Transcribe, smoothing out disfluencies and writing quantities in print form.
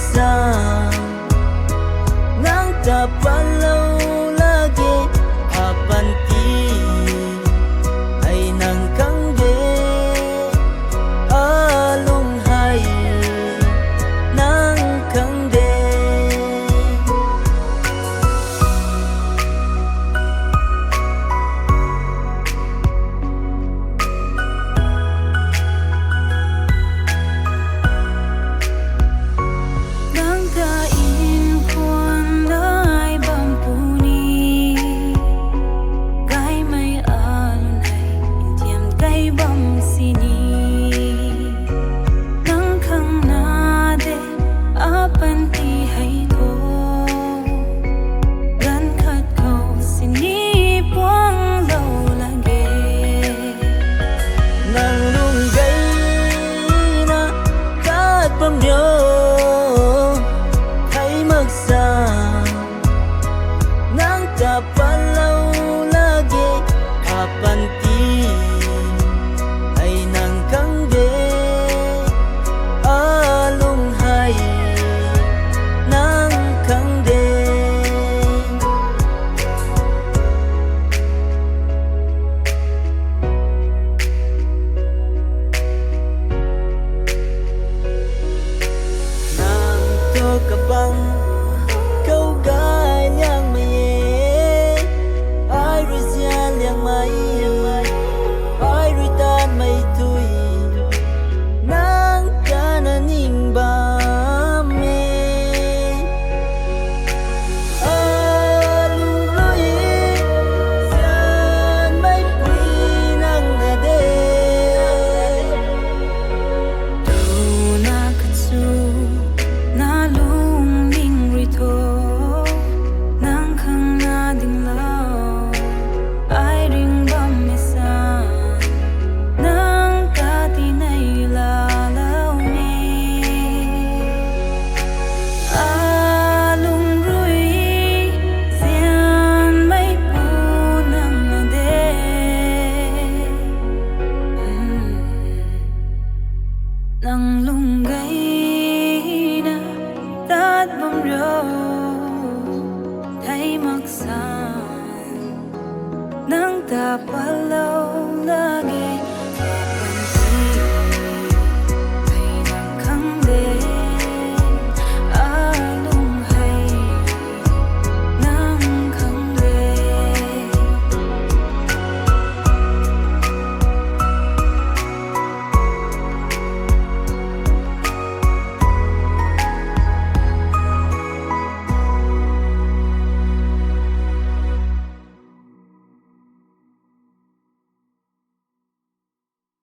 magsang nang kapalaw lagi apanti ay nang kangge alunghay nang kangge. Ay magsang nang kapalaw lagi apanti ay nang kangge alunghay nang kangge. Kabang kau ganyang maye ay rizal yang may ay ritan may tuy nang kananing bame aluluy san may pinang nade tunakatsu nang lunggay na tat bom ro thay magsang nang tapalaw